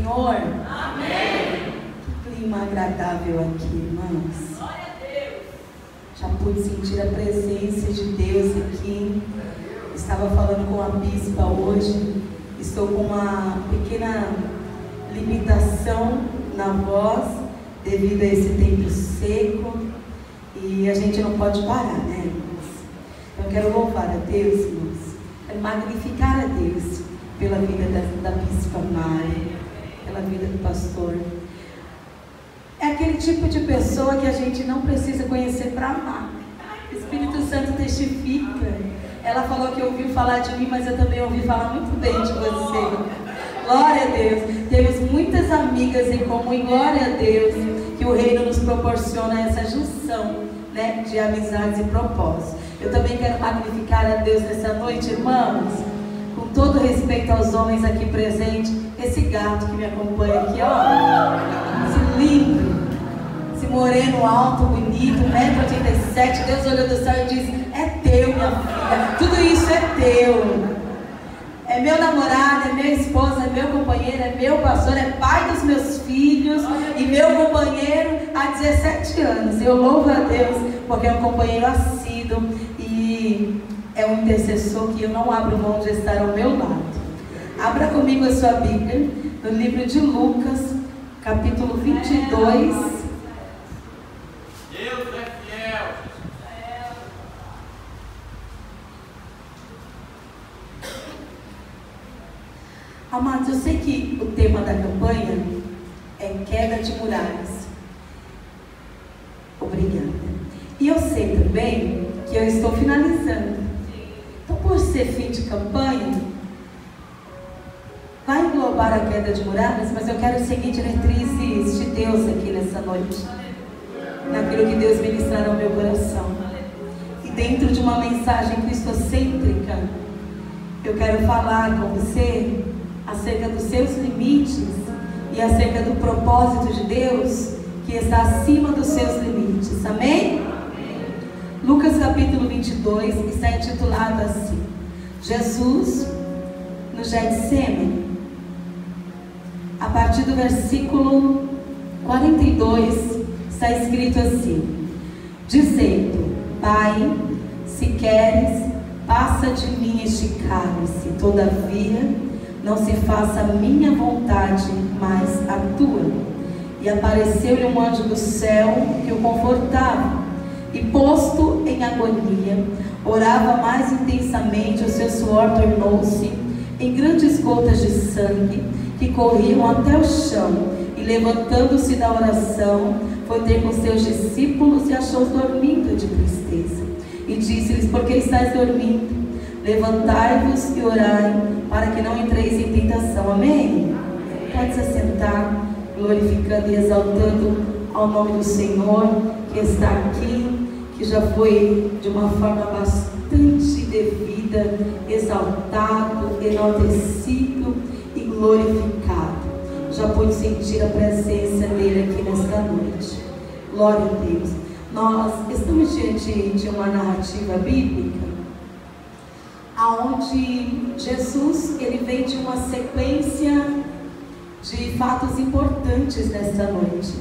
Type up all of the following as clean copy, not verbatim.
Senhor? Amém. Que clima agradável aqui, irmãos. Glória a Deus. Já pude sentir a presença de Deus aqui. Estava falando com a bispa hoje. Estou com uma pequena limitação na voz devido a esse tempo seco. E a gente não pode parar, né, irmãos? Então eu quero louvar a Deus, irmãos. Quero magnificar a Deus pela vida da bispa Mari, pela vida do pastor. É aquele tipo de pessoa que a gente não precisa conhecer para amar. O Espírito Santo testifica. Ela falou que ouviu falar de mim, mas eu também ouvi falar muito bem de você. Glória a Deus. Temos muitas amigas em comum, e glória a Deus que o reino nos proporciona essa junção, né, de amizades e propósitos. Eu também quero magnificar a Deus nessa noite, irmãos. Com todo respeito aos homens aqui presentes, esse gato que me acompanha aqui, ó, esse lindo, esse moreno alto, bonito, 1,87 m, Deus olhou do céu e disse: é teu, minha filha, tudo isso é teu. É meu namorado, é minha esposa, é meu companheiro, é meu pastor, é pai dos meus filhos e meu companheiro há 17 anos. Eu louvo a Deus porque é um companheiro assíduo e é um intercessor que eu não abro mão de estar ao meu lado. Abra comigo a sua Bíblia no livro de Lucas, capítulo 22. Deus é fiel. Amados, eu sei que o tema da campanha é queda de muralhas. Obrigada. E eu sei também que eu estou finalizando. Então, por ser fim de campanha, vai englobar a queda de muralhas, mas eu quero seguir diretrizes de Deus aqui nessa noite, naquilo que Deus ministrar ao meu coração. E dentro de uma mensagem cristocêntrica, eu quero falar com você acerca dos seus limites e acerca do propósito de Deus que está acima dos seus limites. Amém? Lucas capítulo 22 está intitulado assim: Jesus no Getsemane. A partir do versículo 42 está escrito assim: dizendo: Pai, se queres, passa de mim este cálice, todavia não se faça a minha vontade, mas a tua. E apareceu-lhe um anjo do céu que o confortava. E posto em agonia, orava mais intensamente, o seu suor tornou-se em grandes gotas de sangue que corriam até o chão. E levantando-se da oração, foi ter com seus discípulos e achou-os dormindo de tristeza. E disse-lhes: por que estáis dormindo? Levantai-vos e orai, para que não entreis em tentação. Amém? Pode se assentar, glorificando e exaltando ao nome do Senhor, que está aqui, que já foi de uma forma bastante devida, exaltado, enaltecido e glorificado. Já pude sentir a presença dele aqui nesta noite. Glória a Deus. Nós estamos diante de uma narrativa bíblica aonde Jesus, ele vem de uma sequência de fatos importantes nesta noite.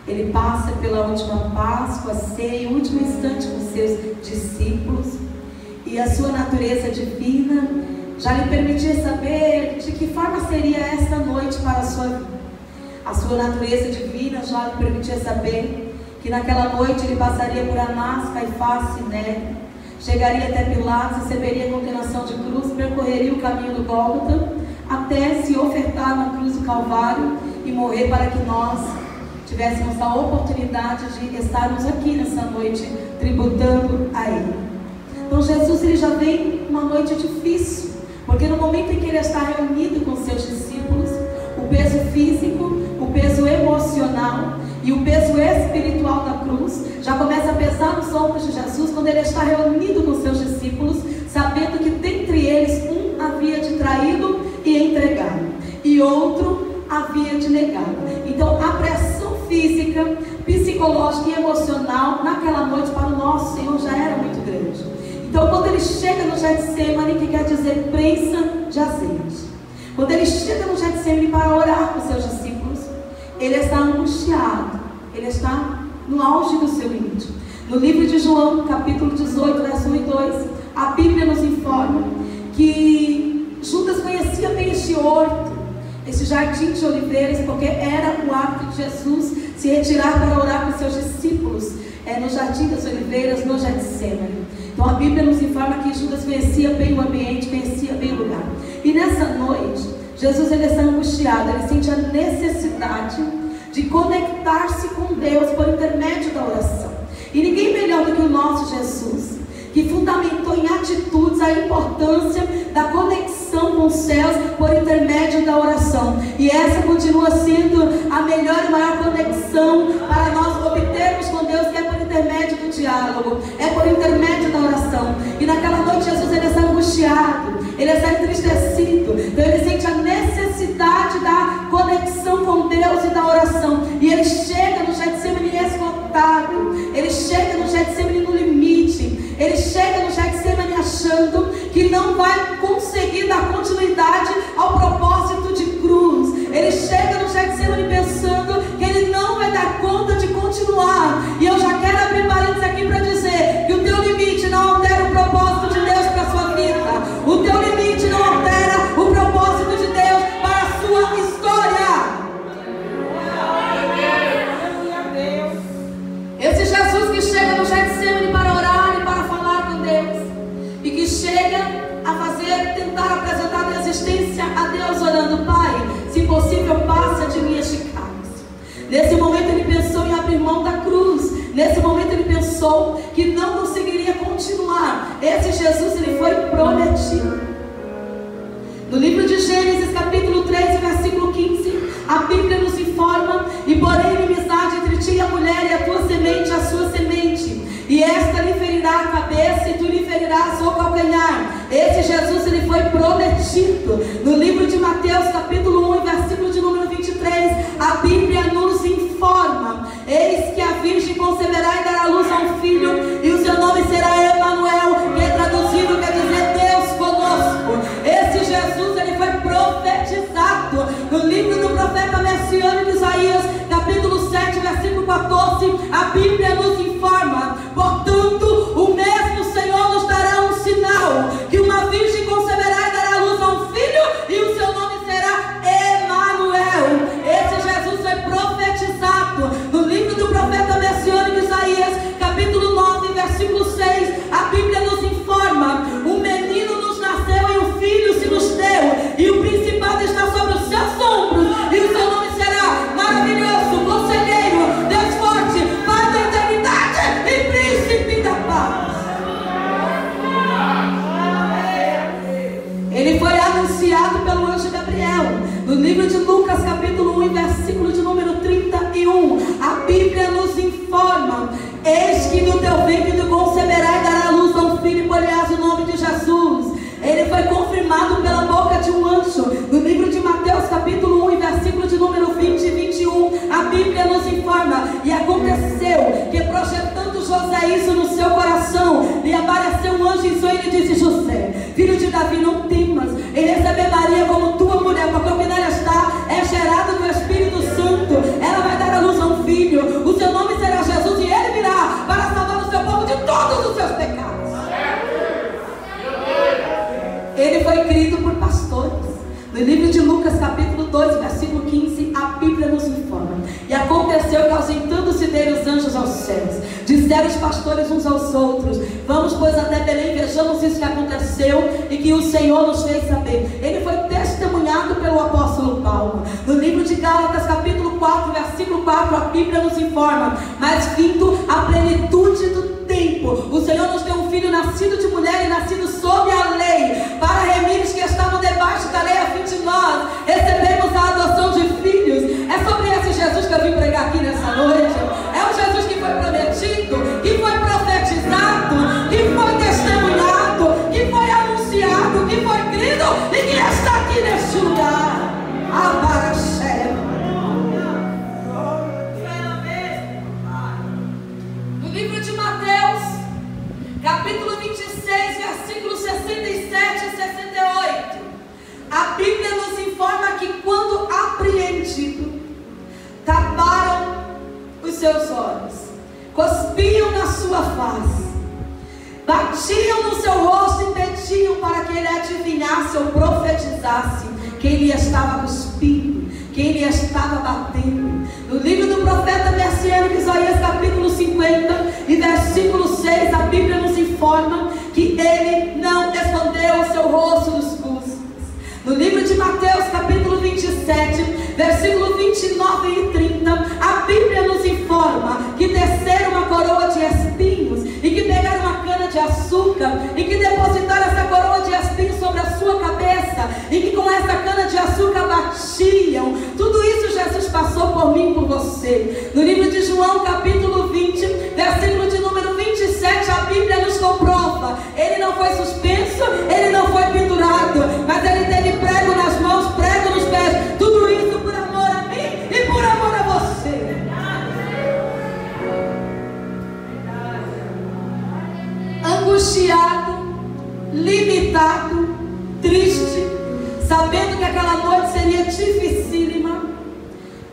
Ele passa pela última Páscoa, a ceia, o último instante com seus discípulos, e a sua natureza divina já lhe permitia saber de que forma seria esta noite para a sua vida. A sua natureza divina já lhe permitia saber que naquela noite ele passaria por Anás, Caifás e Siné, chegaria até Pilatos, receberia a condenação de cruz, percorreria o caminho do Gólgota, até se ofertar na cruz do Calvário e morrer para que nós tivéssemos a oportunidade de estarmos aqui nessa noite tributando a Ele. Então Jesus, ele já vem uma noite difícil, porque no momento em que ele está reunido com seus discípulos, o peso físico, o peso emocional e o peso espiritual da cruz já começa a pesar nos ombros de Jesus, quando ele está reunido com seus discípulos, sabendo que dentre eles um havia de traí-lo e entregá-lo, e outro havia de negá-lo. Então a pressão física, psicológica e emocional naquela noite para o nosso Senhor já era muito grande. Então quando ele chega no Getsemane, que quer dizer prensa de azeite, quando ele chega no Getsemane para orar, orar com os seus discípulos, ele está angustiado, ele está no auge do seu limite. No livro de João, capítulo 18, verso 1 e 2, a Bíblia nos informa que Judas conhecia bem este horto, esse jardim de oliveiras, porque era o hábito de Jesus se retirar para orar com seus discípulos no jardim das oliveiras, no Getsemane. Então a Bíblia nos informa que Judas conhecia bem o ambiente, conhecia bem o lugar. E nessa noite, Jesus ele está angustiado, ele sente a necessidade de conectar-se com Deus por intermédio da oração. E ninguém melhor do que o nosso Jesus, que fundamentou em atitudes a importância da conexão com os céus por intermédio da oração. E essa continua sendo a melhor e maior conexão para nós obtermos com Deus, que é por intermédio do diálogo, é por intermédio da oração. E naquela noite Jesus ele está angustiado, ele está entristecido, então ele sente a necessidade da conexão com Deus e da oração. E ele chega no Getsemane esgotado, ele chega no Getsemane no limite, ele chega no Getsemane achando que não vai conseguir dar continuidade ao propósito de cruz. Ele chega no Getsemane pensando que ele não vai dar conta de continuar. E eu já quero abrir parênteses aqui para dizer que o teu limite não altera o propósito de Deus para a sua vida. O teu limite não altera o propósito de Deus para a sua história. Esse Jesus que chega no Getsemane para orar e para falar com Deus, e que chega a tentar apresentar a existência a Deus orando: Pai, se possível, passa de mim este cálice. Nesse momento ele pensou em abrir mão da cruz. Nesse momento ele pensou que não conseguiria continuar. Esse Jesus ele foi prometido. No livro de Gênesis, capítulo 3, versículo 15, a Bíblia nos informa: e porém inimizade entre ti e a mulher, e a tua semente, a sua semente, e esta lhe ferirá a cabeça, e tu lhe ferirás o calcanhar. Esse Jesus ele foi prometido. No livro de Mateus, capítulo 1, versículo de número 23, a Bíblia nos informa: eis que a virgem conceberá e dará à luz a um filho, e o seu nome será Emanuel, que traduzido quer dizer Deus conosco. Esse Jesus ele foi profetizado no livro do profeta messiânico Isaías, capítulo 7, versículo 14. A Bíblia nos informa: portanto, o mesmo Senhor nos dará um sinal, que uma virgem conceberá e dará à luz a um filho, e o seu nome será Emanuel. Esse Jesus foi profetizado no livro do profeta messiânico Isaías, capítulo 9, versículo 6. A Bíblia nos informa: um menino nos nasceu e um filho se nos deu, e o principado está sobre os seus ombros, e o seu nome será Maravilhoso, Conselheiro, Deus Forte, Pai da Eternidade e Príncipe da Paz. Ele foi anunciado pelo anjo Gabriel. No livro de Lucas, capítulo 1, versículo de número 31, a Bíblia nos informa: eis que do teu ventre tu conceberá e dará à luz a um filho, e porás o nome de Jesus. Ele foi confirmado pela boca de um anjo. No livro de Mateus, capítulo 1, versículo de número 20 e 21, a Bíblia nos informa: e aconteceu que, projetando José isso no seu coração, lhe apareceu um anjo em sonho e lhe disse: José, filho de Davi, não temas em receber Maria como tua mulher, porque o que nela está é gerado do Espírito Santo. Ela vai dar à luz a um filho, o seu nome será Jesus, e ele virá para salvar o seu povo de todos os seus pecados. Ele foi criado por pastores. No livro de Lucas, capítulo 2, versículo 15, a Bíblia nos informa: e aconteceu que, ausentando-se dele os anjos aos céus, disseram os pastores uns aos outros: vamos, pois, até Belém, vejamos isso que aconteceu e que o Senhor nos fez saber. Ele foi testemunhado pelo apóstolo Paulo. No livro de Gálatas, capítulo 4, versículo 4, a Bíblia nos informa: mas vindo a plenitude do tempo, o Senhor nos deu um filho nascido de mulher e nascido sob a lei, para remir os que estavam debaixo da lei, a fim de nós recebemos a adoção de filhos. É sobre esse Jesus que eu vim pregar aqui nessa noite. É o Jesus que foi prometido, que foi profetizado, que foi testemunhado, que foi anunciado, que foi crido e que está aqui neste lugar. No livro de Mateus, capítulo 26, versículos 67 e 68, a Bíblia nos informa que quando face. Batiam no seu rosto e pediam para que ele adivinhasse ou profetizasse quem lhe estava cuspindo, quem lhe estava batendo. No livro do profeta messiânico Isaías capítulo 50 e versículo 6, a Bíblia nos informa que ele não escondeu o seu rosto dos custos. No livro de Mateus capítulo 27, versículo 29 e 30, a Bíblia nos informa que desceram uma coroa de espinhos e que pegaram uma cana de açúcar e que depositaram essa coroa de espinhos sobre a sua cabeça e que com essa cana de açúcar batiam. Tudo isso Jesus passou por mim e por você. No livro de João capítulo 20, versículo de número 27, a Bíblia nos comprova. Ele não foi suspenso, ele não foi pendurado, mas ele teve prego nas mãos, prego nos pés. Tudo isso por amor a mim e por amor a você. Angustiado, limitado, triste, sabendo que aquela noite seria dificílima,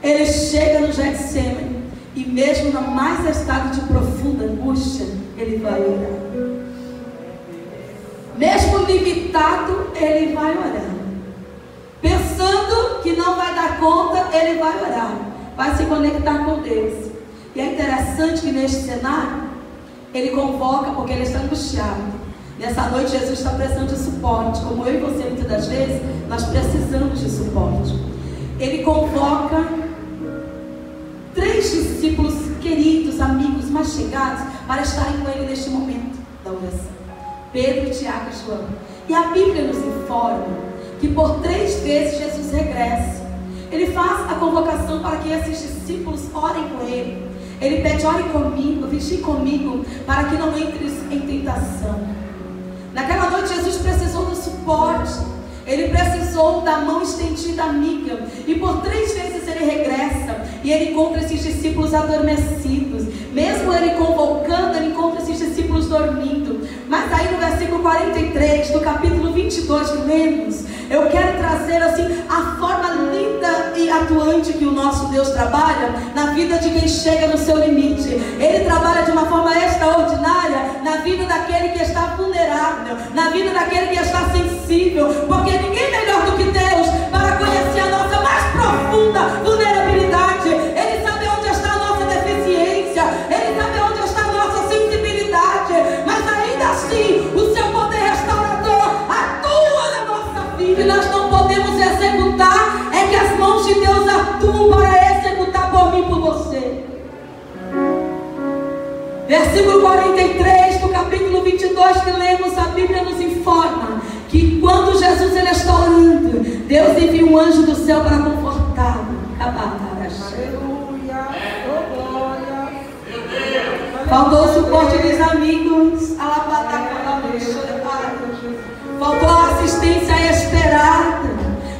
ele chega no Getsemane e mesmo no mais estado de profunda angústia, ele vai orar. Mesmo limitado, ele vai orar. Pensando que não vai dar conta, ele vai orar, vai se conectar com Deus. E é interessante que neste cenário ele convoca, porque ele está angustiado. Nessa noite Jesus está precisando de suporte. Como eu e você muitas das vezes, nós precisamos de suporte. Ele convoca 3 discípulos queridos, amigos, mais chegados, para estarem com ele neste momento da oração: Pedro, Tiago e João. E a Bíblia nos informa que por 3 vezes Jesus regressa. Ele faz a convocação para que esses discípulos orem com ele. Ele pede: ore comigo, vigiem comigo, para que não entres em tentação. Naquela noite Jesus precisou do suporte. Ele precisou da mão estendida amiga. E por 3 vezes ele regressa. E ele encontra esses discípulos adormecidos. Mesmo ele convocando, ele encontra esses discípulos dormindo. Mas aí no versículo 43 do capítulo 22 que lemos, eu quero trazer assim a forma linda e atuante que o nosso Deus trabalha na vida de quem chega no seu limite. Ele trabalha de uma forma extraordinária na vida daquele que está vulnerável, na vida daquele que está sensível, porque ninguém melhor do que Deus para conhecer a nossa mais profunda vulnerabilidade. Ele sabe onde está a nossa deficiência, ele sabe onde está a nossa sensibilidade, mas ainda assim o seu poder restaurador atua na nossa vida. E nós não podemos executar, é que as mãos de Deus atuam para executar por mim e por você. Versículo 43 do capítulo 22 que lemos, a Bíblia nos informa que quando Jesus ele está orando, Deus envia um anjo do céu para confortá-lo. Aleluia, oh glória. Faltou o suporte dos amigos, faltou a assistência esperada,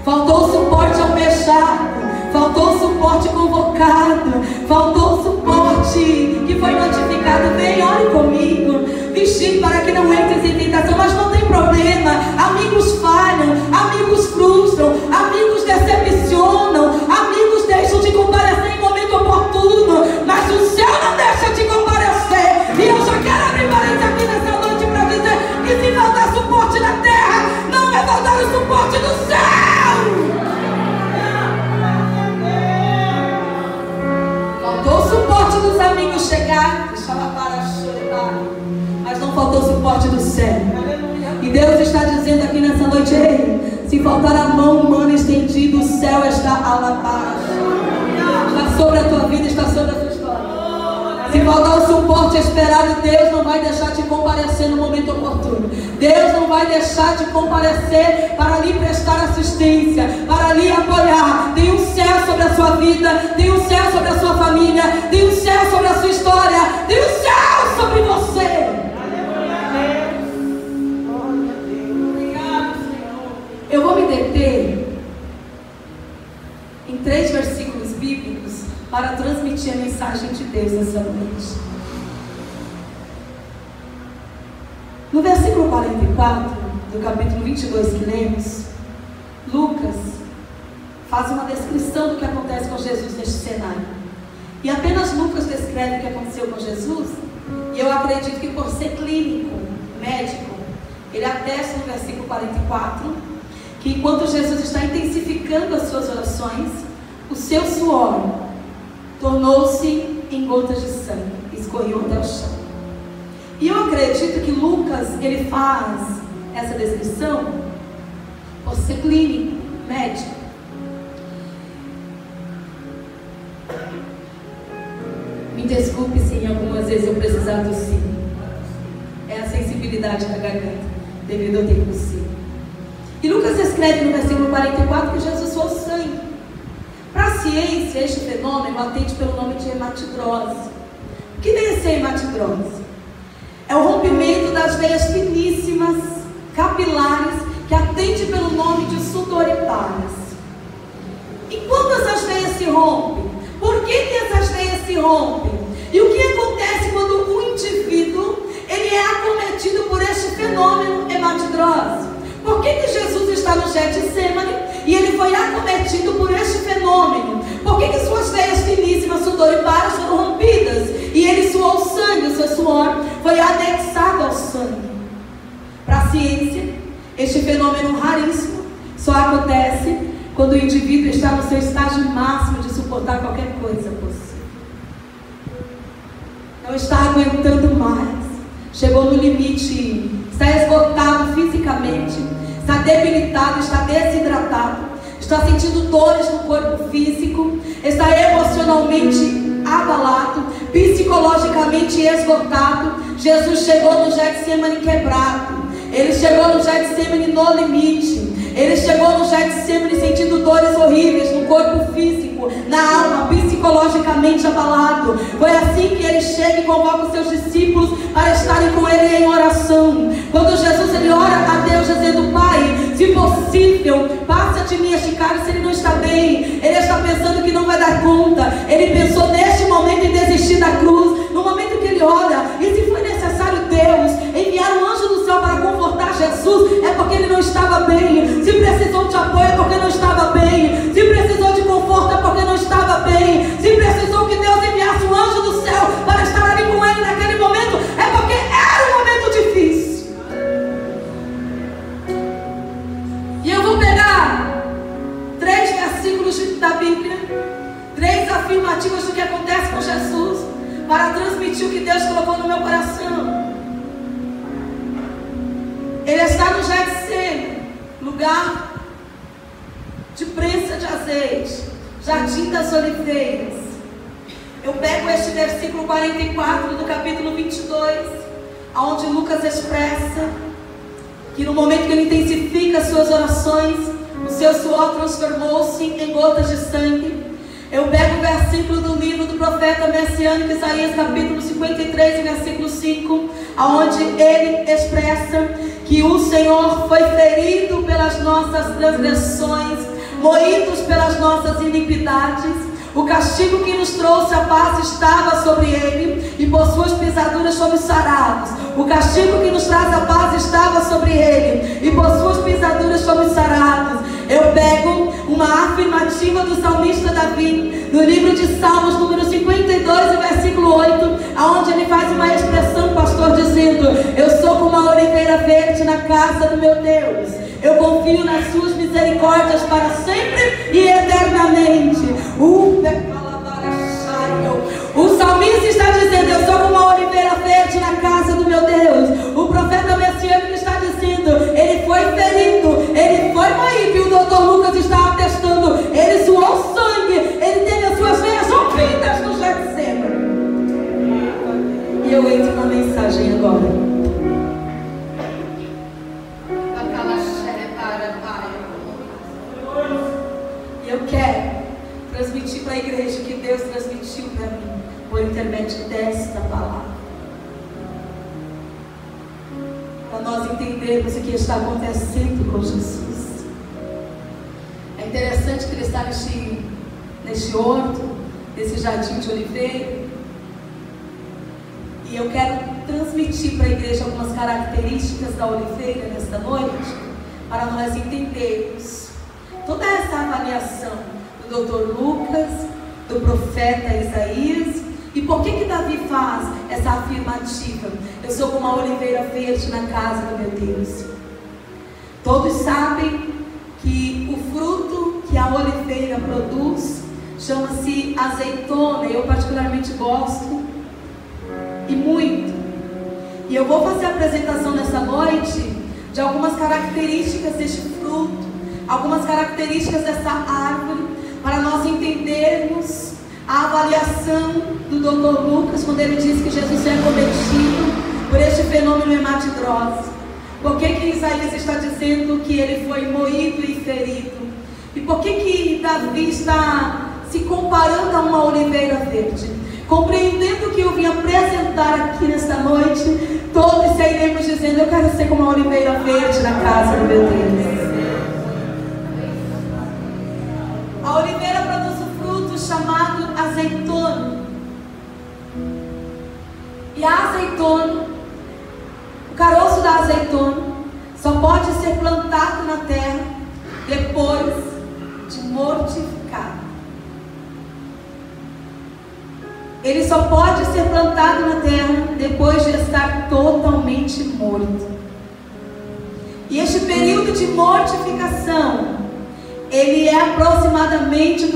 faltou o suporte almejado, faltou o suporte convocado, faltou o suporte que foi notificado: vem, ore comigo, vigie para que não entres em tentação. Mas não tem problema, amigos falham, amigos frustram, amigos decepcionam, amigos deixam de comparecer em momento oportuno, mas o céu não deixa de comparecer. E eu já quero abrir parênteses aqui nessa noite para dizer que se faltar suporte na terra, não vai faltar o suporte do céu. Faltou o suporte dos amigos chegar, mas não faltou o suporte do céu. E Deus está dizendo aqui nessa noite: ei, se faltar a mão humana estendida, o céu está alabaixo. Está sobre a tua vida, está sobre a tua história. Se faltar o suporte esperado, Deus não vai deixar de comparecer no momento oportuno. Deus não vai deixar de comparecer para lhe prestar assistência, para lhe apoiar. Tem um céu sobre a sua vida, tem um céu sobre a sua família, tem um céu sobre a sua história, tem um céu sobre você. Eu vou me deter em 3 versículos bíblicos para transmitir a mensagem de Deus essa noite. No versículo 44 do capítulo 22 que lemos, Lucas faz uma descrição do que acontece com Jesus neste cenário. E apenas Lucas descreve o que aconteceu com Jesus E eu acredito que por ser clínico, médico, ele atesta no versículo 44, que enquanto Jesus está intensificando as suas orações, o seu suor tornou-se em gotas de sangue, escorreu até o chão. E eu acredito que Lucas, ele faz essa descrição por ser clínico, médico. Me desculpe se algumas vezes eu precisar tossir. É a sensibilidade da garganta, devido ao tempo seco. E Lucas escreve no versículo 44 que Jesus suou sangue. Para a ciência, este fenômeno atende pelo nome de hematidrose. O que vem a ser hematidrose? É o rompimento das veias finíssimas, capilares, que atende pelo nome de sudoriparas. E quando essas veias se rompem? Por que essas veias se rompem? E o que acontece quando o indivíduo ele é acometido por este fenômeno hematidrose? Por que Jesus está no Getsemane e ele foi acometido por este fenômeno? Por que suas veias finíssimas sudoriparas foram rompidas? E ele suou sangue, o seu suor foi anexado ao sangue. Para a ciência, este fenômeno raríssimo só acontece quando o indivíduo está no seu estágio máximo de suportar qualquer coisa possível. Não está aguentando mais, chegou no limite, está esgotado fisicamente, está debilitado, está desidratado, está sentindo dores no corpo físico, está emocionalmente abalado, psicologicamente esgotado. Jesus chegou no Getsemane quebrado, ele chegou no Getsemane no limite, ele chegou no Getsemane sentindo dores horríveis no corpo físico, na alma, psicologicamente abalado. Foi assim que ele chega e convoca os seus discípulos para estarem com ele em oração. Quando Jesus ele ora a Deus dizendo: Pai, se possível, passa de mim este cálice. Ele não está bem, ele está pensando que não vai dar conta. Ele pensou neste momento em desistir da cruz. No momento que ele ora, e se foi necessário Deus enviar um anjo do céu para confortar Jesus, é porque ele não estava bem. Se precisou de apoio, é porque não estava bem. Se precisou de conforto, é porque não estava bem. Se precisou que Deus enviasse um anjo do céu para estar ali com ele naquele momento, é porque era um momento difícil. E eu vou pegar 3 versículos da Bíblia, 3 afirmativas do que acontece com Jesus, para transmitir o que Deus colocou no meu coração. Ele está no Getsemane, lugar de prensa de azeite, jardim das oliveiras. Eu pego este versículo 44 do capítulo 22, onde Lucas expressa que no momento que ele intensifica as suas orações, o seu suor transformou-se em gotas de sangue. Eu pego o versículo do livro do profeta messiânico Isaías, capítulo 53, versículo 5, onde ele expressa que o Senhor foi ferido pelas nossas transgressões, moídos pelas nossas iniquidades. O castigo que nos trouxe a paz estava sobre ele, e por suas pisaduras fomos sarados. O castigo que nos traz a paz estava sobre ele, e por suas pisaduras fomos sarados. Eu pego uma afirmativa do salmista Davi, no livro de Salmos, número 52, versículo 8, onde ele faz uma expressão, pastor, dizendo: eu sou como a oliveira verde na casa do meu Deus. Eu confio nas suas misericórdias para sempre e eternamente. O salmista está dizendo: eu sou como a oliveira verde na casa do meu Deus. O profeta messiânico está dizendo: ele foi ferido, ele foi moído. E o doutor Lucas está atestando: ele suou sangue, ele teve as suas veias rompidas no Getsemane. E eu entro na mensagem agora. E eu quero transmitir para a igreja que Deus transmitiu para mim por intermédio desta palavra, para nós entendermos o que está acontecendo com Jesus. É interessante que ele está neste horto, nesse jardim de oliveira, e eu quero transmitir para a igreja algumas características da oliveira nesta noite, para nós entendermos toda essa avaliação do Dr. Lucas, do profeta Isaías, E por que Davi faz essa afirmativa? Eu sou como a oliveira verde na casa do meu Deus. Todos sabem que o fruto que a oliveira produz chama-se azeitona. Eu particularmente gosto e muito. E eu vou fazer a apresentação nessa noite de algumas características deste fruto, algumas características dessa árvore, para nós entendermos a avaliação do Dr. Lucas, quando ele diz que Jesus é cometido por este fenômeno hematidrose. Por que Isaías está dizendo que ele foi moído e ferido? E por que Davi está se comparando a uma oliveira verde? Compreendendo o que eu vim apresentar aqui nesta noite, todos sairemos dizendo: eu quero ser como uma oliveira verde na casa do meu Deus. A oliveira produz um fruto chamado azeitona. E a azeitona, o caroço da azeitona, só pode ser plantado na terra depois de mortificado. Ele só pode ser plantado na terra depois de estar totalmente morto. E este período de mortificação, ele é aproximadamente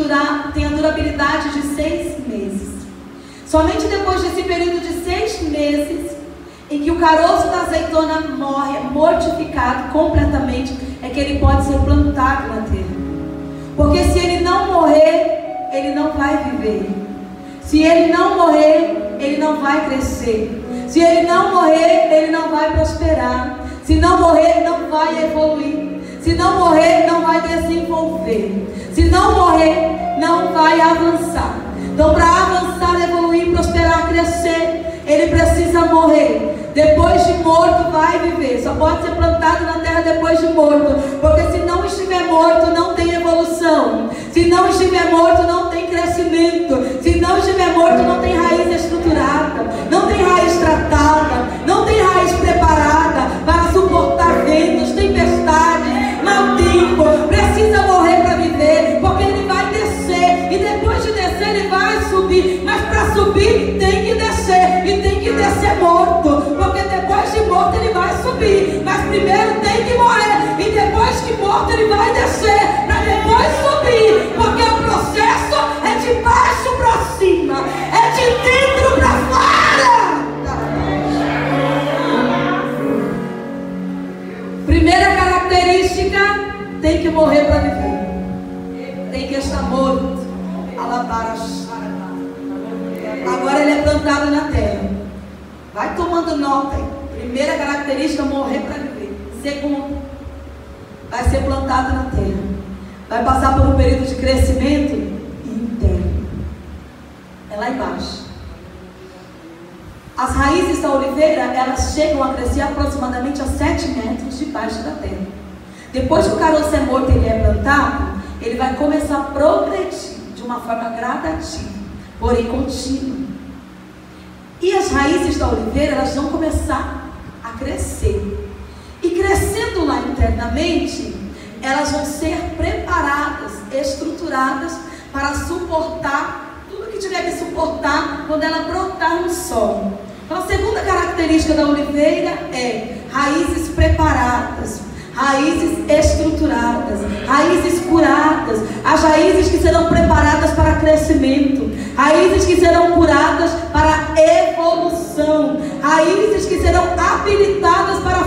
tem a durabilidade de 6 meses. Somente depois desse período de 6 meses, em que o caroço da azeitona morre, mortificado completamente, é que ele pode ser plantado na terra. Porque se ele não morrer, ele não vai viver. Se ele não morrer, ele não vai crescer. Se ele não morrer, ele não vai prosperar. Se não morrer, não vai evoluir. Se não morrer, não vai desenvolver. Se não morrer, não vai avançar. Então, para avançar, evoluir, prosperar, crescer, ele precisa morrer. Depois de morto, vai viver. Só pode ser plantado na terra depois de morto. Porque se não estiver morto, não tem evolução. Se não estiver morto, não tem crescimento. Se não estiver morto, não tem raiz estruturada. Não tem raiz tratada. Não tem raiz preparada para suportar ventos, tempestades, mau tempo. Precisa morrer para viver. Porque ele vai descer. E depois de descer, ele vai subir. Mas para subir, tem que descer. E tem que descer morto. Porque depois de morto ele vai subir. Mas primeiro tem que morrer. E depois que morto ele vai descer. Para depois subir. Porque o processo é de baixo para cima. É de dentro para fora. Primeira característica: tem que morrer para viver. Tem que estar morto. Alabar a charada. Agora ele é plantado na terra. Vai tomando nota aí. Primeira característica: morrer para viver. Segundo, vai ser plantado na terra. Vai passar por um período de crescimento interno. É lá embaixo. As raízes da oliveira, elas chegam a crescer aproximadamente a 7 metros debaixo da terra. Depois que o caroço é morto e ele é plantado, ele vai começar a progredir de uma forma gradativa, porém contínua. E as raízes da oliveira, elas vão começar a crescer. E crescendo lá internamente, elas vão ser preparadas, estruturadas para suportar tudo que tiver que suportar quando ela brotar no solo. Então a segunda característica da oliveira é raízes preparadas, raízes estruturadas, raízes curadas, as raízes que serão preparadas para crescimento, raízes que serão curadas para evolução, raízes que serão habilitadas para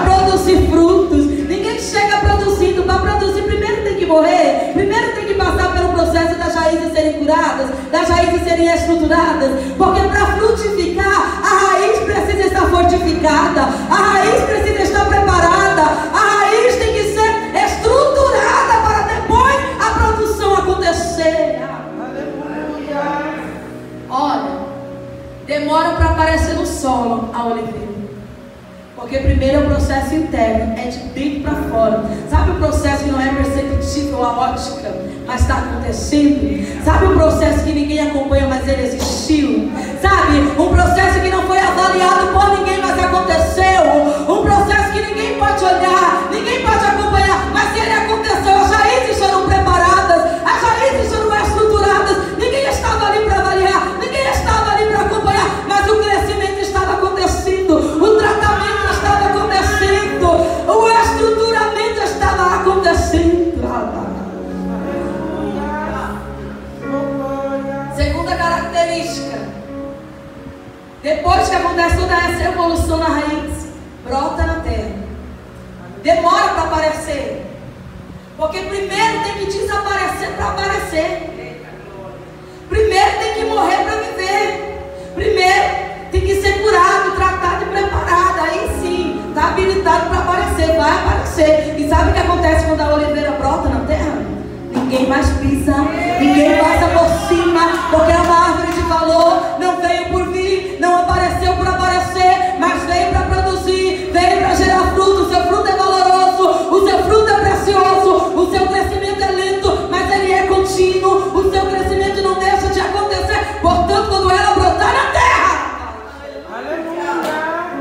produzir frutos. Ninguém chega produzindo. Para produzir, primeiro tem que morrer, primeiro tem que passar pelo processo das raízes serem curadas, das raízes serem estruturadas, porque para frutificar, a raiz precisa estar fortificada, a raiz precisa estar preparada, a raiz tem que ser estruturada para depois a produção acontecer. Aleluia. Olha, demora para aparecer no solo a oliveira. Porque primeiro é o processo interno, é de dentro para fora. Sabe o processo que não é perceptível à ótica, mas está acontecendo? Sabe o processo que ninguém acompanha, mas ele existiu? Sabe? Um processo que não foi avaliado por ninguém, mas aconteceu. Um processo que ninguém pode olhar, ninguém pode acompanhar, mas ele aconteceu. As raízes foram preparadas, as raízes foram estruturadas. Ninguém está avaliando. Depois que acontece toda essa evolução na raiz, brota na terra. Demora para aparecer. Porque primeiro tem que desaparecer para aparecer. Primeiro tem que morrer para viver. Primeiro tem que ser curado, tratado e preparado. Aí sim, está habilitado para aparecer, vai aparecer. E sabe o que acontece quando a oliveira brota na terra? Ninguém mais pisa, ninguém passa por cima, porque é uma árvore de valor. Não veio por vir, não apareceu por aparecer, mas veio para produzir, veio para gerar fruto. O seu fruto é valoroso, o seu fruto é precioso, o seu crescimento é lento, mas ele é contínuo. O seu crescimento não deixa de acontecer. Portanto, quando ela brotar na terra,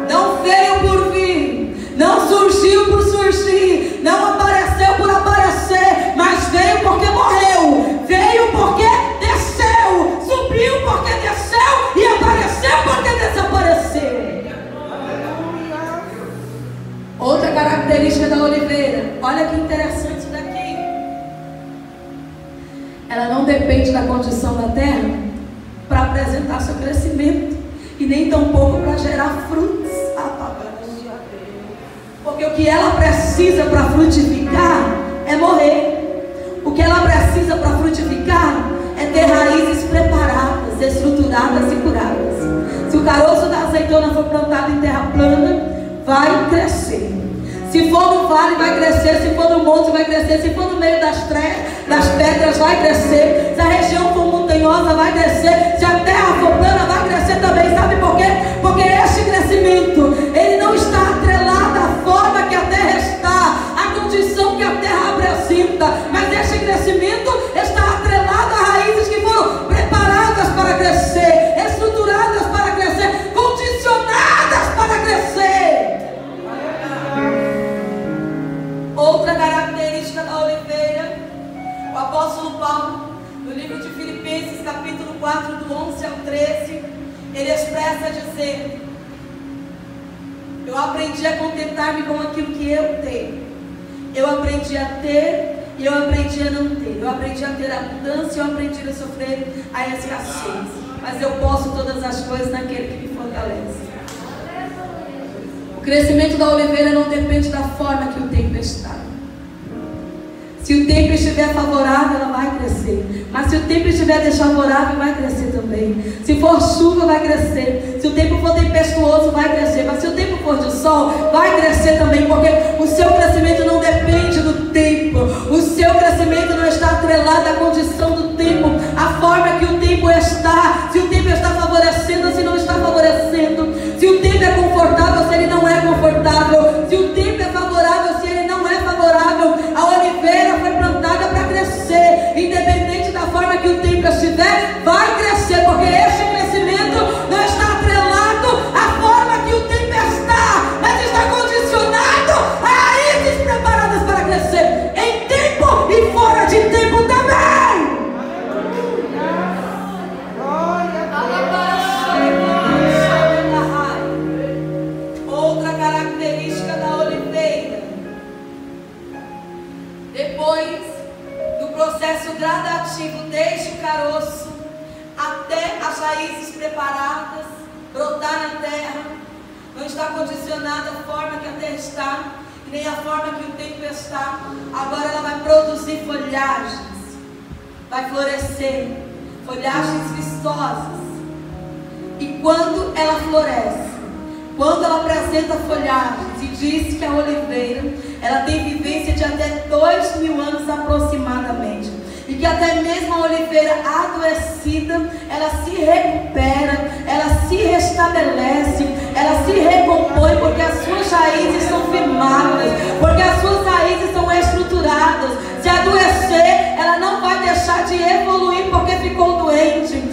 não veio por vir, não surgiu por surgir, não apareceu por aparecer, mas veio porque morreu, veio porque desceu, subiu porque desceu e apareceu porque desapareceu. Outra característica da oliveira, olha que interessante isso daqui. Ela não depende da condição da terra para apresentar seu crescimento e nem tampouco para gerar frutos. Porque o que ela precisa para frutificar é morrer. O que ela precisa para frutificar é ter raízes preparadas, estruturadas e curadas. Se o caroço da azeitona for plantado em terra plana, vai crescer. Se for no vale, vai crescer. Se for no monte, vai crescer. Se for no meio das pedras, vai crescer. Se a região for montanhosa, vai crescer. Se a terra for plana, vai crescer também. Sabe por quê? Porque este crescimento, ele não está atrelado à forma que a terra está, à condição que a terra apresenta, mas este crescimento está atrelado a raízes que foram preparadas para crescer, estruturadas para crescer, condicionadas para crescer. Outra característica da oliveira, o apóstolo Paulo, no livro de Filipenses, capítulo 4, do 11 ao 13, ele expressa dizendo: eu aprendi a contentar-me com aquilo que eu tenho. Eu aprendi a ter e eu aprendi a não ter. Eu aprendi a ter abundância e eu aprendi a sofrer a escassez. Mas eu posso todas as coisas naquele que me fortalece. O crescimento da oliveira não depende da forma que o tempo está. Se o tempo estiver favorável, ela vai crescer. Mas se o tempo estiver desfavorável, vai crescer também. Se for chuva, vai crescer. Se o tempo for tempestuoso, vai crescer. Mas se o tempo for de sol, vai crescer também. Porque o seu crescimento não depende do tempo. O seu crescimento não está atrelado à condição do tempo, à forma que o tempo está. Se o tempo está favorecendo ou se não está favorecendo. Se o tempo é confortável ou se ele não é confortável. Se o tempo é favorável ou se ele não é favorável. A oliveira foi plantada para crescer. Independente da forma que o tempo estiver, vai crescer. Porque esse crescimento não está atrelado à forma que o tempo está, mas está condicionado a raízes preparadas para crescer em tempo e fora de tempo também. Outra característica da oliveira, depois do processo gradativo, desde o caroço até as raízes preparadas, brotar na terra, não está condicionada à forma que a terra está, nem à forma que o tempo está. Agora ela vai produzir folhagens, vai florescer, folhagens vistosas. E quando ela floresce, quando ela apresenta folhagens, e diz que a oliveira, ela tem vivência de até 2000 anos aproximadamente, e que até mesmo a oliveira adoecida, ela se recupera, ela se restabelece, ela se recompõe, porque as suas raízes são firmadas, porque as suas raízes são estruturadas. Se adoecer, ela não vai deixar de evoluir porque ficou doente.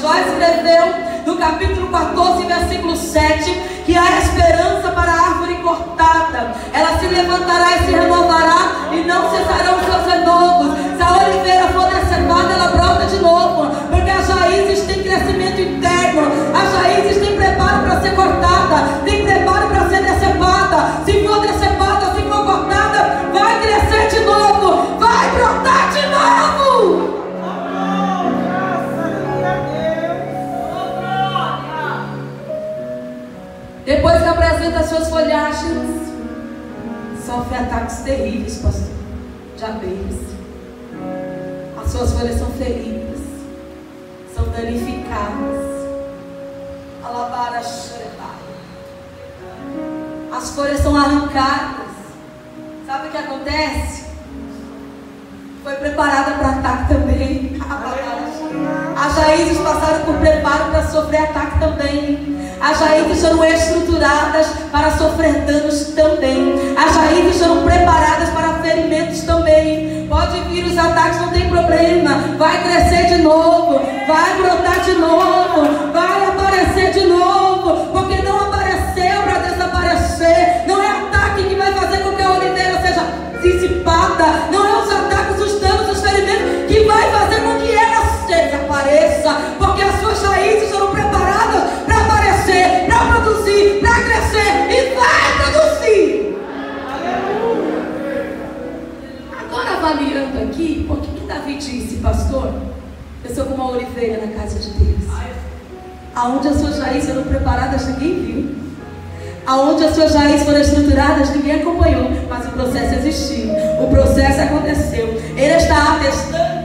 Jó escreveu no capítulo 14, versículo 7, que há esperança para a árvore cortada. Ela se levantará e se renovará, e não cessarão os seus renovos. Se a oliveira for descevada, ela brota de novo, porque as raízes têm crescimento interno, as raízes têm preparo para ser cortada, têm preparo para ser descevada. Se for descevada, se for cortada, vai crescer de novo, vai brotar de novo. sofre ataques terríveis, pastor, de abelhas. As suas folhas são feridas, são danificadas. As folhas são arrancadas. Sabe o que acontece? Foi preparada para ataque também. As raízes passaram por preparo para sofrer ataque também. As raízes foram estruturadas para sofrer danos também. As raízes foram preparadas para ferimentos também. Pode vir os ataques, não tem problema. Vai crescer de novo, vai brotar de novo, vai aparecer de novo, porque não apareceu para desaparecer. Não é ataque que vai fazer com que a oliveira seja dissipada. Não é os ataques, os danos, os ferimentos que vai fazer com que ela desapareça, porque as suas raízes foram preparadas para aparecer, para produzir, para crescer e vai produzir. Agora, avaliando aqui, o que Davi disse, pastor? Eu sou como uma oliveira na casa de Deus. Aonde as suas raízes foram preparadas, ninguém viu. Aonde as suas raízes foram estruturadas, ninguém acompanhou. Mas o processo existiu. O processo aconteceu. Ele está atestando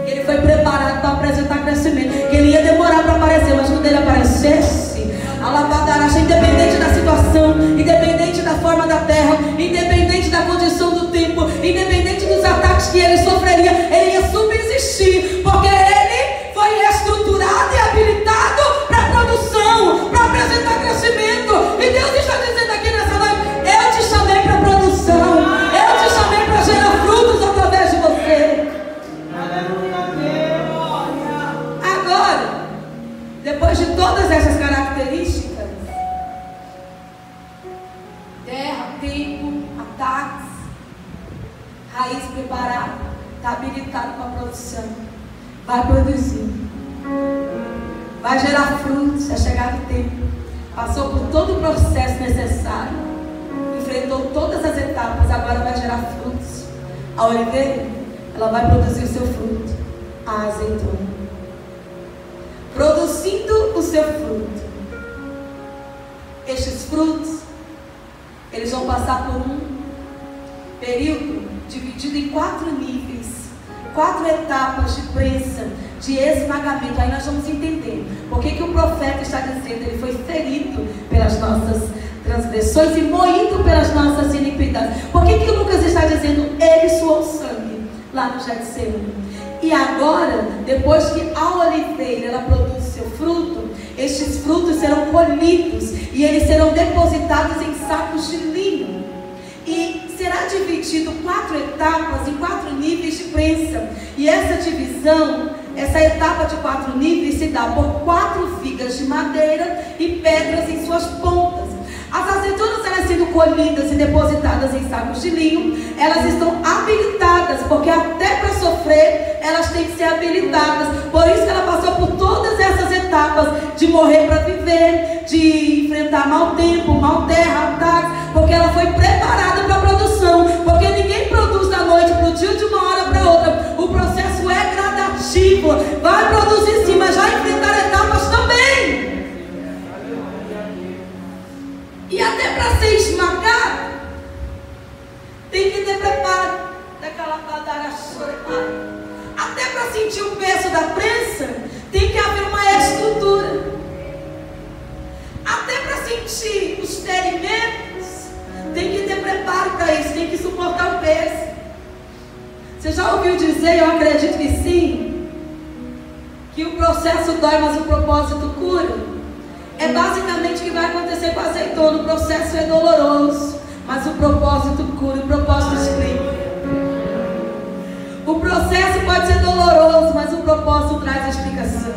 que ele foi preparado para apresentar crescimento. Que ele ia demorar para aparecer, mas quando ele aparecesse, independente da situação, independente da forma da terra, independente da condição do tempo, independente dos ataques que ele sofreria, ele ia subsistir, porque ele foi estruturado e habilitado para produção, para apresentar crescimento. E Deus está dizendo aqui nessa noite: eu te chamei para produção, eu te chamei para gerar frutos através de você. Agora, depois de todas essas características, terra, tempo, ataques, raiz preparada, está habilitado para a produção, vai produzir, vai gerar frutos. É chegado o tempo, passou por todo o processo necessário, enfrentou todas as etapas, agora vai gerar frutos. A oliveira, ela vai produzir o seu fruto, a azeitona, produzindo o seu fruto. Estes frutos, eles vão passar por um período dividido em 4 níveis, 4 etapas de prensa, de esmagamento. Aí nós vamos entender por que o profeta está dizendo: ele foi ferido pelas nossas transgressões e moído pelas nossas iniquidades. Por que o Lucas está dizendo: ele suou sangue lá no Getsemane? E agora, depois que a oliveira ela produz seu fruto, estes frutos serão colhidos e eles serão depositados em sacos de linho. E será dividido 4 etapas em 4 níveis de prensa. E essa divisão, essa etapa de 4 níveis se dá por 4 vigas de madeira e pedras em suas pontas. As azeitonas, elas sendo colhidas e depositadas em sacos de linho, elas estão habilitadas, porque até para sofrer elas têm que ser habilitadas. Por isso que ela passou por todas essas etapas de morrer para viver, de enfrentar mau tempo, mau terra, ataques, porque ela foi preparada para a produção. Porque ninguém produz da noite para o dia, de uma hora para outra. O processo é gradativo, vai produzir sim, mas vai enfrentar etapas também. E até para ser esmagado, tem que ter preparo. Até para sentir o peso da prensa, tem que haver uma estrutura. Até para sentir os ferimentos, tem que ter preparo para isso, tem que suportar o peso. Você já ouviu dizer, eu acredito que sim, que o processo dói, mas o propósito cura? É basicamente o que vai acontecer com a azeitona. O processo é doloroso, mas o propósito cura, o propósito explica. O processo pode ser doloroso, mas o propósito traz explicação.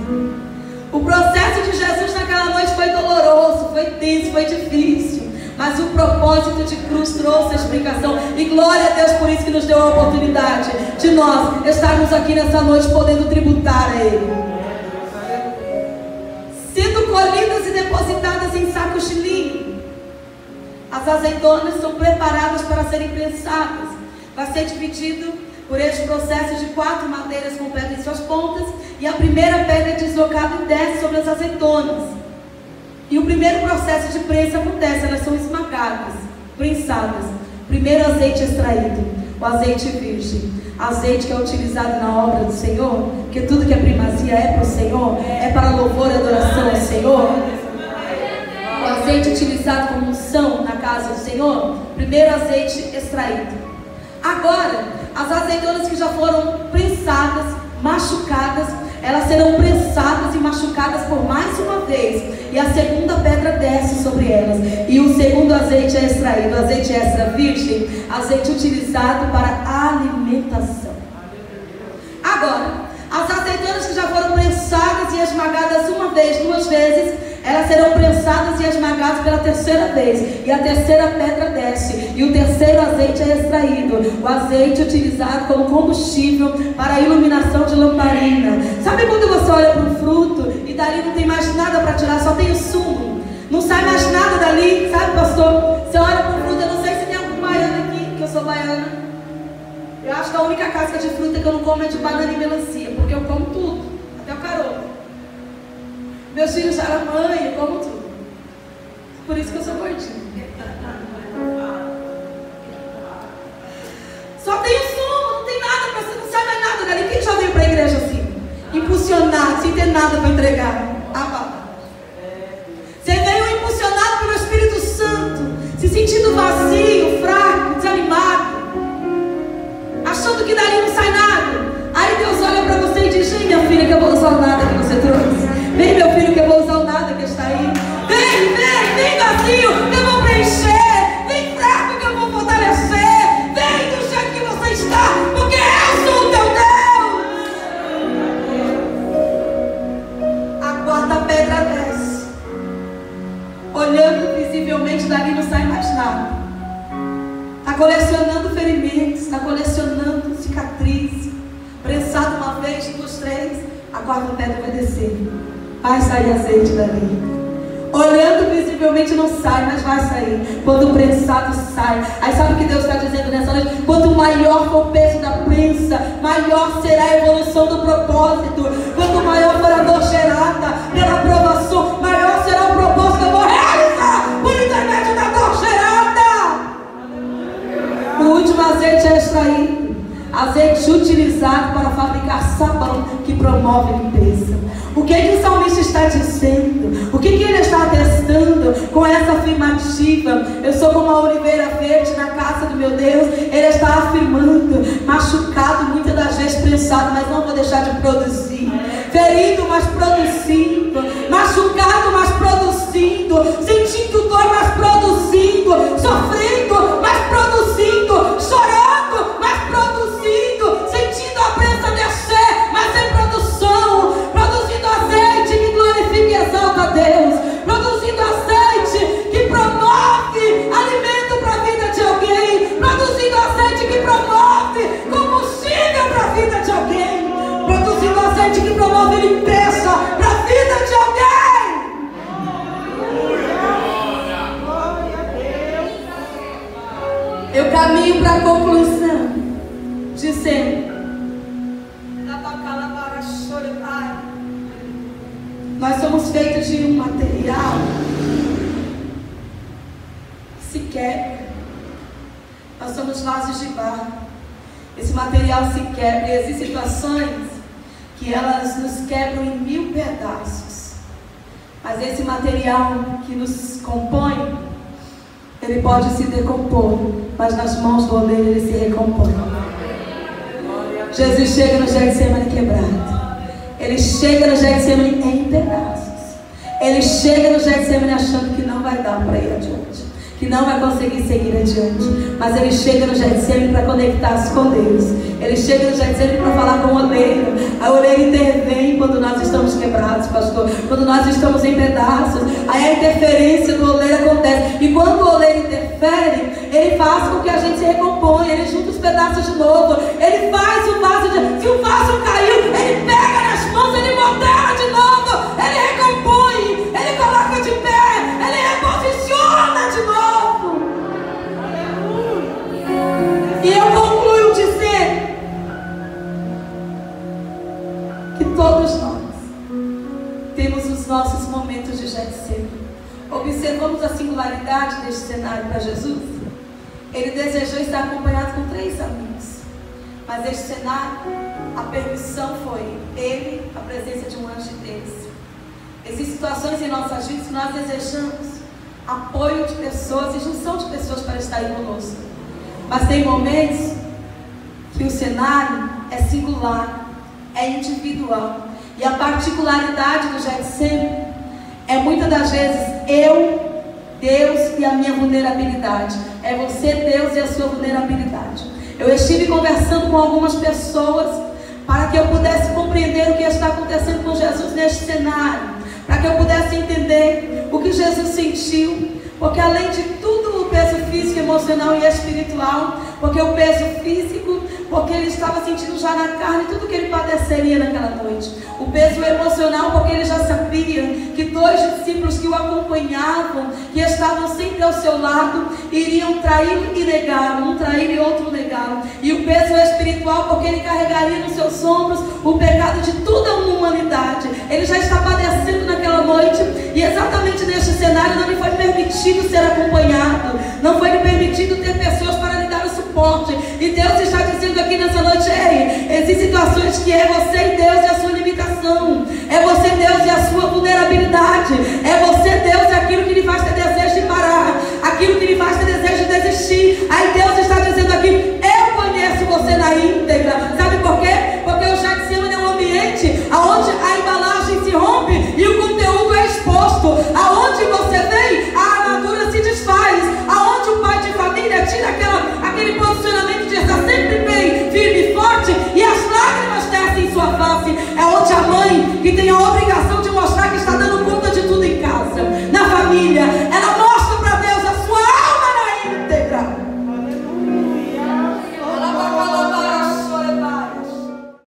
O processo de Jesus naquela noite foi doloroso, foi tenso, foi difícil, mas o propósito de cruz trouxe a explicação. E glória a Deus por isso que nos deu a oportunidade de nós estarmos aqui nessa noite podendo tributar a Ele. Sendo colhidas e depositadas em sacos de linho, as azeitonas são preparadas para serem prensadas. Vai ser dividido por este processo de 4 madeiras com pedra em suas pontas, e a primeira pedra é deslocada e desce sobre as azeitonas. E o primeiro processo de prensa acontece, elas são esmagadas prensadas. Primeiro azeite extraído, o azeite virgem, azeite que é utilizado na obra do Senhor, porque tudo que é primazia é para o Senhor, é para louvor e adoração ao Senhor. O azeite utilizado como unção na casa do Senhor, primeiro azeite extraído. Agora, as azeitonas que já foram prensadas, machucadas, elas serão prensadas e machucadas por mais uma vez, e a segunda pedra desce sobre elas, e o segundo azeite é extraído, azeite extra virgem, azeite utilizado para alimentação. Agora, as azeitonas que já foram prensadas e esmagadas uma vez, duas vezes, elas serão prensadas e esmagadas pela terceira vez, e a terceira pedra desce, e o terceiro azeite é extraído, o azeite utilizado como combustível para a iluminação de lamparina. Sabe quando você olha para um fruto e dali não tem mais nada para tirar, só tem o sumo, não sai mais nada dali, sabe, pastor? Você olha para um fruto, eu não sei se tem algum baiano aqui, que eu sou baiana. Eu acho que a única casca de fruta que eu não como é de banana e melancia, porque eu como tudo, até o caroço. Meus filhos falam, mãe, eu como tudo. Por isso que eu sou gordinha. Só tem o sumo, não tem nada para você, não sai mais nada dali. Quem já veio para a igreja assim? Impulsionado, sem ter nada para entregar. Você veio impulsionado pelo Espírito Santo, se sentindo vazio, fraco, desanimado, achando que dali não sai nada. Aí Deus olha para você e diz, vem minha filha que eu vou usar o nada que você trouxe. Vem meu filho que eu vou usar o nada que está aí. Vem vazio que eu vou preencher. Vem fraco que eu vou fortalecer. Vem do jeito que você está, porque eu sou o teu Deus. A quarta pedra desce. Olhando visivelmente dali não sai mais nada. Está colecionando ferimentos, está colecionando cicatrizes. Prensado uma vez, duas, três. A quarta pedra vai descer. Vai sair azeite dali. Olhando visivelmente não sai, mas vai sair. Quando o prensado sai. Aí sabe o que Deus está dizendo nessa noite? Quanto maior for o peso da prensa, maior será a evolução do propósito. Quanto maior for a dor gerada pela aprovação, maior será o propósito que eu vou realizar por intermédio da dor gerada. O último azeite é extraído. Azeite utilizado para fabricar sabão que promove limpeza. O que o salmista está dizendo? O que ele está atestando com essa afirmativa? Eu sou como a oliveira verde na casa do meu Deus. Ele está afirmando, machucado, muitas das vezes prensado, mas não vou deixar de produzir. Ferido, mas produzindo. Machucado, mas produzindo. Sentindo dor, mas produzindo. Sofrendo, mas produzindo. Chorando, mas produzindo. Sentindo a prensa descer, mas em produção. Produzindo azeite que glorifica e exalta a Deus. Produzindo azeite que promove alimento para a vida de alguém. Produzindo azeite que promove combustível para a vida de alguém. Produzindo azeite que promove limpeza para a vida de alguém. Eu caminho para a conclusão, dizendo: nós somos feitos de um material que se quebra. Nós somos vasos de barro. Esse material se quebra e existem situações que elas nos quebram em 1000 pedaços. Mas esse material que nos compõe, ele pode se decompor, mas nas mãos do oleiro ele se recompõe. Jesus chega no Getsemane quebrado. Ele chega no Getsemane em pedaços. Ele chega no Getsemane achando que não vai dar para ir adiante, que não vai conseguir seguir adiante. Mas ele chega no Getsemane para conectar-se com Deus. Ele chega no Getsemane para falar com o oleiro. A oleira intervém quando nós estamos quebrados, pastor. Quando nós estamos em pedaços, aí a interferência do oleiro acontece. E quando o oleiro interfere, ele faz com que a gente se recomponha. Ele junta os pedaços de novo. Ele faz o vaso de... Se o vaso caiu, ele pega nas mãos, ele modela de novo. Ele recompõe, ele coloca de pé, ele reposiciona de novo. E eu concluo dizendo que todos nós temos os nossos momentos de Getsemane. Observamos a singularidade deste cenário para Jesus. Ele desejou estar acompanhado com 3 amigos. Mas este cenário, a permissão foi ele, a presença de um anjo de Deus. Existem situações em nossas vidas que nós desejamos apoio de pessoas e junção de pessoas para estar aí conosco. Mas tem momentos que o cenário é singular, é individual. E a particularidade do Getsemane é muitas das vezes eu, Deus e a minha vulnerabilidade. É você, Deus e a sua vulnerabilidade. Eu estive conversando com algumas pessoas para que eu pudesse compreender o que está acontecendo com Jesus neste cenário, para que eu pudesse entender o que Jesus sentiu, porque além de tudo o peso físico, emocional e espiritual, porque o peso físico, porque ele estava sentindo já na carne tudo que ele padeceria naquela noite. O peso emocional, porque ele já sabia que 2 discípulos que o acompanhavam, que estavam sempre ao seu lado, iriam traí-lo e negá-lo, um traí-lo e outro negá-lo. E o peso espiritual, porque ele carregaria nos seus ombros o pecado de toda a humanidade. Ele já está padecendo naquela noite, e exatamente neste cenário não lhe foi permitido ser acompanhado, não foi lhe permitido ter pessoas para lhe dar o suporte. E Deus está dizendo aqui nessa noite: ei, existem situações que é você e Deus e a sua limitação, é você, Deus, e a sua vulnerabilidade, é você, Deus, e aquilo que lhe faz ter desejo de parar, aquilo que lhe faz ter desejo de desistir. Aí Deus